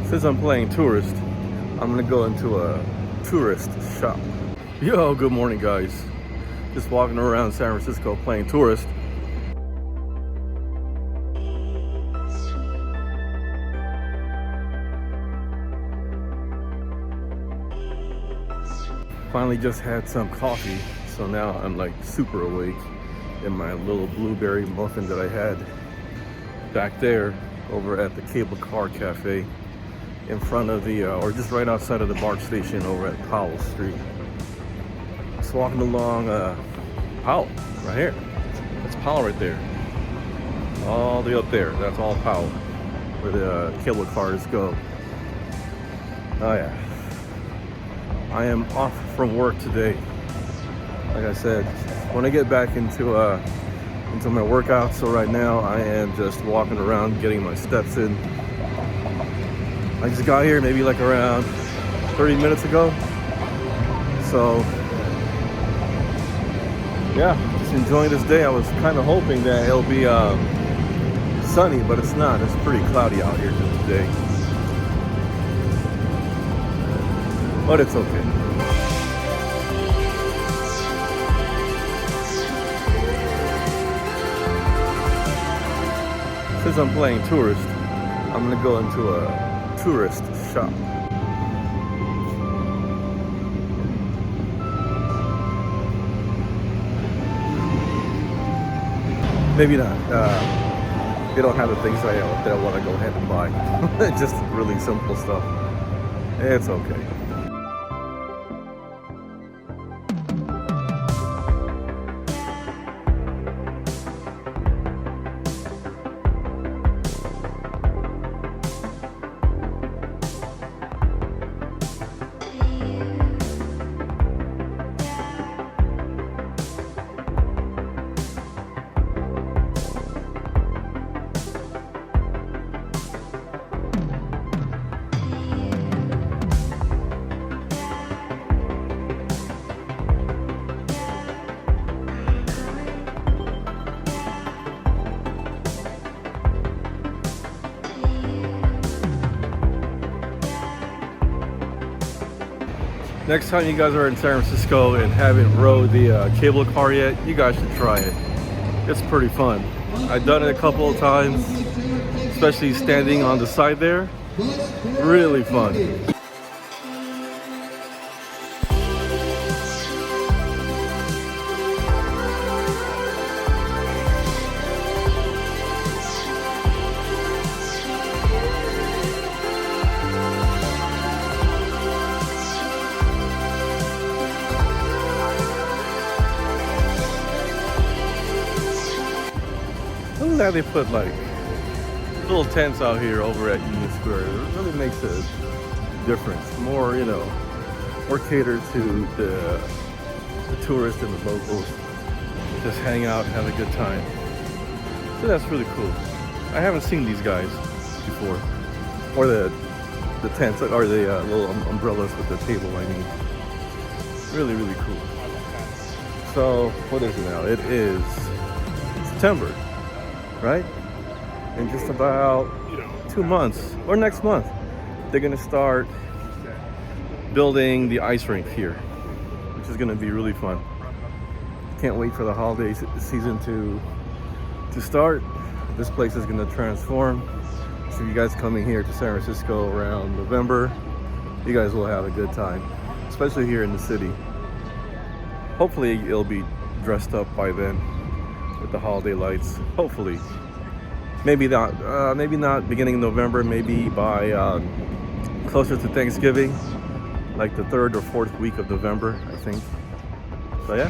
Since I'm playing tourist, I'm gonna go into a tourist shop. Yo, good morning guys. Just walking around San Francisco playing tourist. Finally just had some coffee, so now I'm like super awake in my little blueberry muffin that I had back there over at the Cable Car Cafe in front of the, or just right outside of the BART station over at Powell Street. Just walking along Powell, right here. That's Powell right there. All the way up there, that's all Powell, where the cable cars go. Oh yeah. I am off from work today. Like I said, when I get back into my workout, so right now I am just walking around getting my steps in. I just got here maybe like around 30 minutes ago. So yeah, just enjoying this day. I was kind of hoping that it'll be sunny, but it's not. It's pretty cloudy out here today. But it's okay. Since I'm playing tourist, I'm gonna go into a tourist shop. Maybe not. They don't have the things that I want to go ahead and buy. Just really simple stuff. It's okay. Next time you guys are in San Francisco and haven't rode the cable car yet, you guys should try it. It's pretty fun. I've done it a couple of times, especially standing on the side there. Really fun. I'm glad they put like little tents out here over at Union Square. It really makes a difference. More, you know, more catered to the tourists and the locals. Just hang out and have a good time. So that's really cool. I haven't seen these guys before. Or the tents, or the little umbrellas with the table, I mean. Really, really cool. So, what is it now? It is September. Right? In just about 2 months, or next month, they're gonna start building the ice rink here, which is gonna be really fun. Can't wait for the holiday season to start. This place is gonna transform. So you guys coming here to San Francisco around November, you guys will have a good time, especially here in the city. Hopefully it'll be dressed up by then with the holiday lights. Hopefully, maybe not beginning of November, maybe by closer to Thanksgiving, like the 3rd or 4th week of November, I think. So yeah.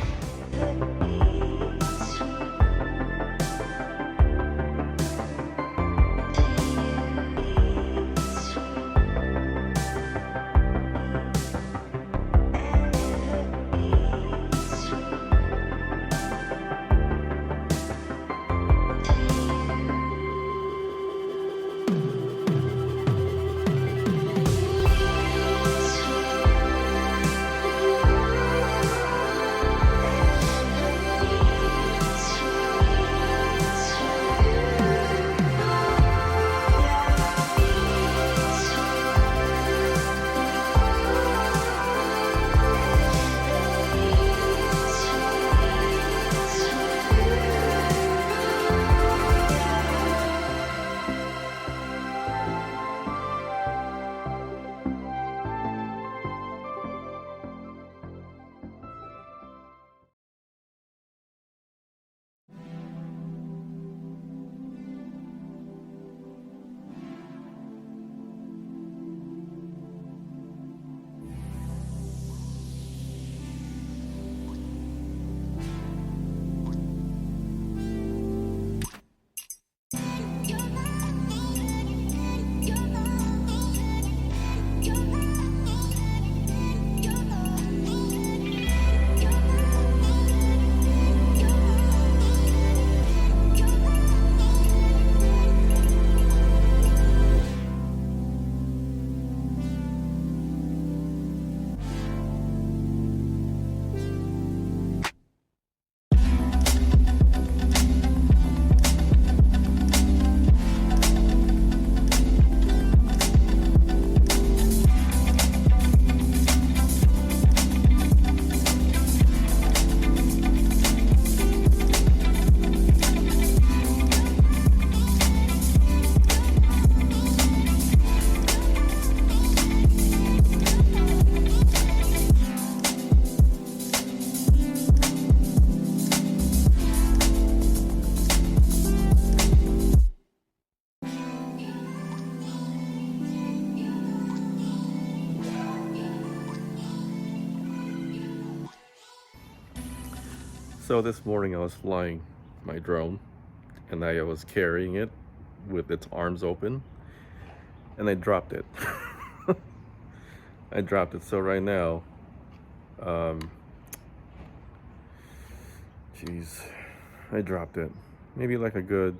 So this morning I was flying my drone and I was carrying it with its arms open and I dropped it. I dropped it. So right now, um, geez, I dropped it. Maybe like a good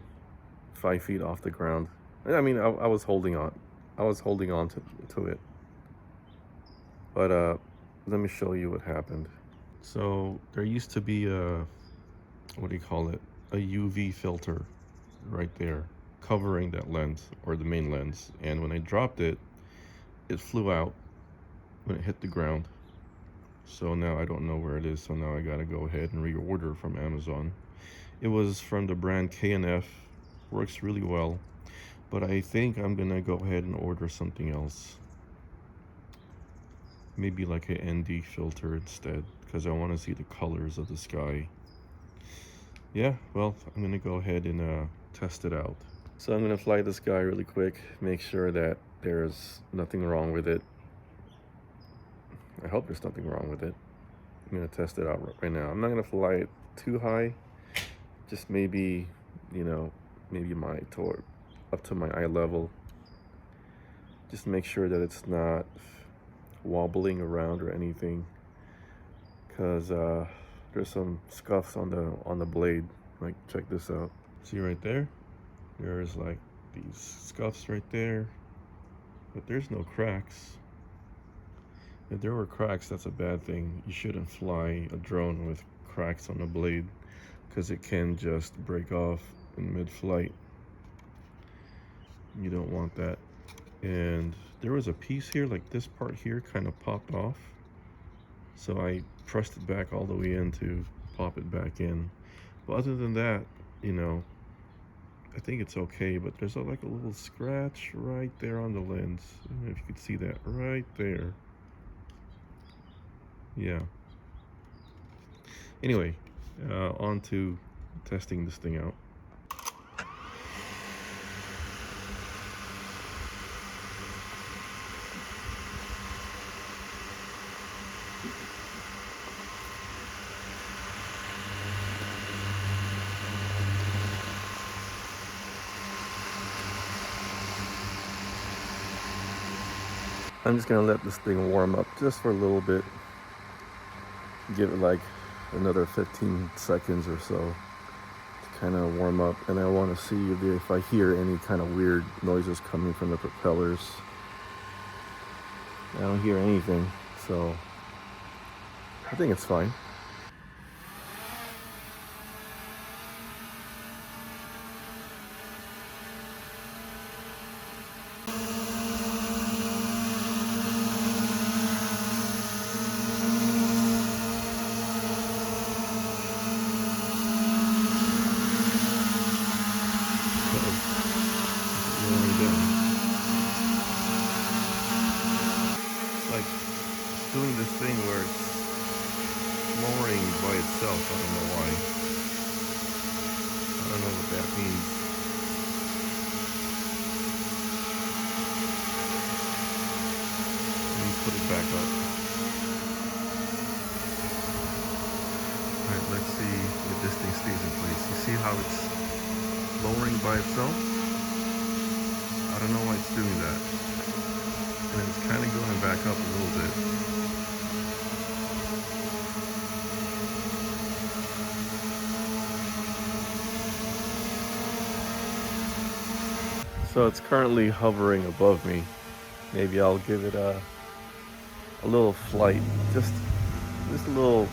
5 feet off the ground. I mean, I was holding on. I was holding on to it. But let me show you what happened. So there used to be a, what do you call it? A UV filter right there covering that lens, or the main lens. And when I dropped it, it flew out when it hit the ground. So now I don't know where it is. So now I gotta go ahead and reorder from Amazon. It was from the brand K&F. Works really well. But I think I'm gonna go ahead and order something else. Maybe like an ND filter instead, because I want to see the colors of the sky. Yeah, well, I'm gonna go ahead and test it out. So I'm gonna fly the sky really quick, make sure that there's nothing wrong with it. I hope there's nothing wrong with it. I'm gonna test it out right now. I'm not gonna fly it too high, just maybe, you know, maybe up to my eye level. Just make sure that it's not wobbling around or anything, because there's some scuffs on the blade. Like, check this out. See right there? There's like these scuffs right there, but there's no cracks. If there were cracks, that's a bad thing. You shouldn't fly a drone with cracks on the blade, because it can just break off in mid-flight. You don't want that. And there was a piece here, like this part here kind of popped off, so I pressed it back all the way in to pop it back in. But other than that, you know, I think it's okay. But there's like a little scratch right there on the lens. I don't know if you could see that right there. Yeah. Anyway, on to testing this thing out. I'm just gonna let this thing warm up just for a little bit. Give it like another 15 seconds or so to kind of warm up. And I want to see if I hear any kind of weird noises coming from the propellers. I don't hear anything, so I think it's fine. Like doing this thing where it's lowering by itself. I don't know why. I don't know what that means. Let me put it back up. Alright, let's see if this thing stays in place. You see how it's lowering by itself? I don't know why it's doing that. And it's kind of going back up a little bit. So it's currently hovering above me. Maybe I'll give it a little flight, just a little,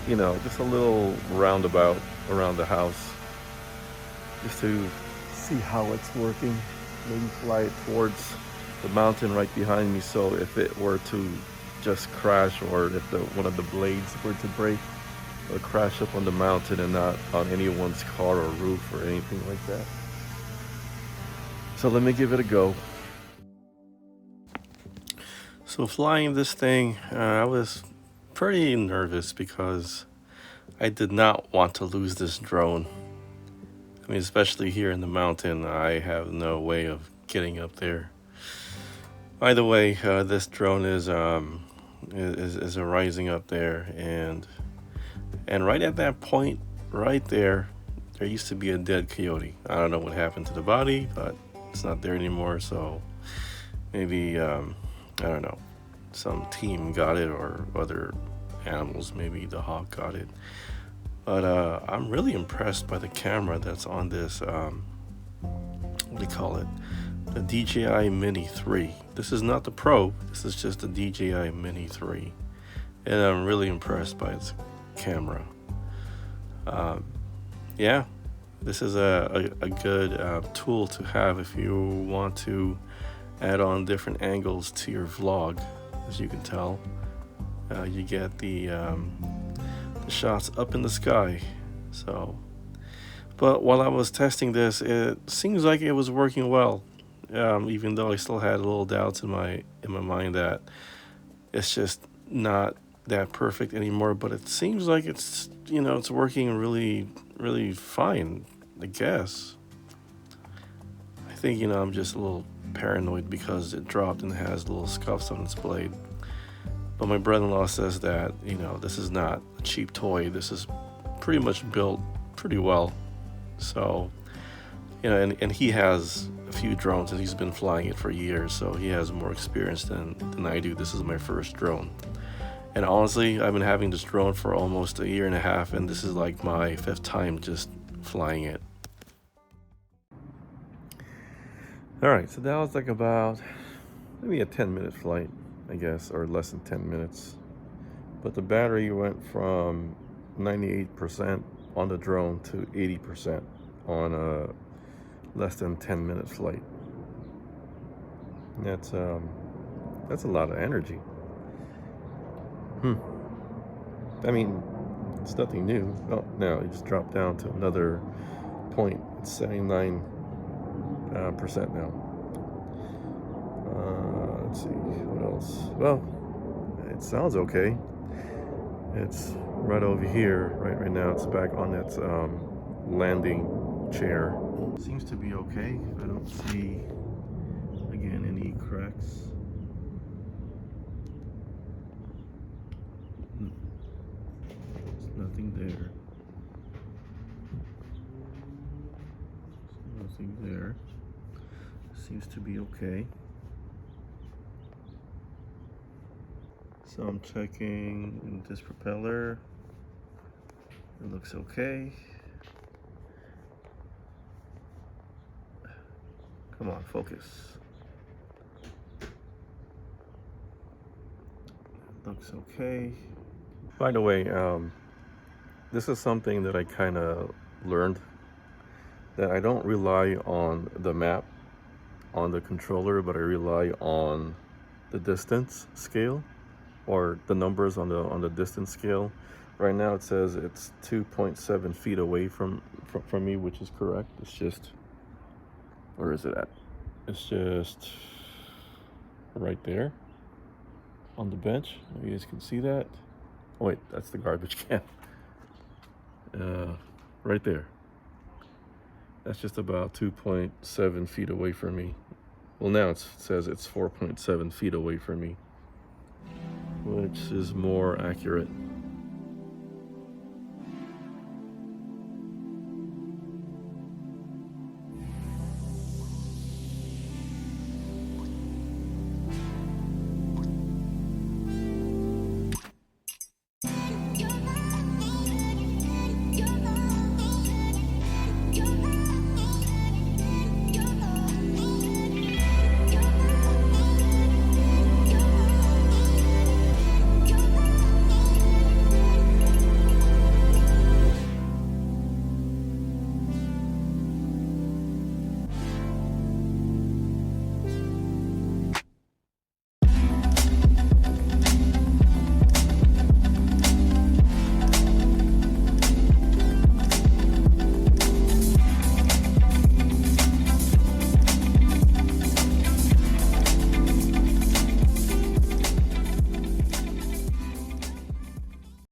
you know, just a little roundabout around the house, just to see how it's working. Maybe fly it towards the mountain right behind me, so if it were to just crash, or if one of the blades were to break, it'll crash up on the mountain and not on anyone's car or roof or anything like that. So let me give it a go. So flying this thing, I was pretty nervous because I did not want to lose this drone. I mean, especially here in the mountain, I have no way of getting up there. By the way, this drone is rising up there, and right at that point right there, there used to be a dead coyote. I don't know what happened to the body, but it's not there anymore. So maybe, I don't know, some team got it or other animals, maybe the hawk got it. But I'm really impressed by the camera that's on this, what do you call it? The DJI Mini 3. This is not the Pro, this is just the DJI Mini 3. And I'm really impressed by its camera. Yeah, this is a good tool to have if you want to add on different angles to your vlog. As you can tell, you get the shots up in the sky. So, but while I was testing this, it seems like it was working well. Even though I still had a little doubts in my mind that it's just not that perfect anymore. But it seems like it's it's working really fine. I guess. I think I'm just a little paranoid because it dropped and has little scuffs on its blade. But my brother-in-law says that this is not a cheap toy. This is pretty much built pretty well. So and he has a few drones and he's been flying it for years, so he has more experience than I do. This is my first drone. And honestly, I've been having this drone for almost a year and a half, and this is like my 5th time just flying it. Alright, so that was like about maybe a 10-minute flight, I guess, or less than 10 minutes. But the battery went from 98% on the drone to 80% on a less than 10-minute flight. That's a lot of energy. I mean, it's nothing new. Oh, now it just dropped down to another point. It's 79% now. Let's see what else. Well, it sounds okay. It's right over here. Right now, it's back on that landing chair. Seems to be okay. I don't see again any cracks. Nothing there. Nothing there. Seems to be okay. So I'm checking this propeller. It looks okay. Come on, focus. Looks okay. By the way, this is something that I kind of learned, that I don't rely on the map on the controller, but I rely on the distance scale, or the numbers on the distance scale. Right now it says it's 2.7 feet away from me, which is correct. It's just, where is it at? It's just right there on the bench. You guys can see that. Oh wait, that's the garbage can. Right there. That's just about 2.7 feet away from me. Well, now it says it's 4.7 feet away from me, which is more accurate.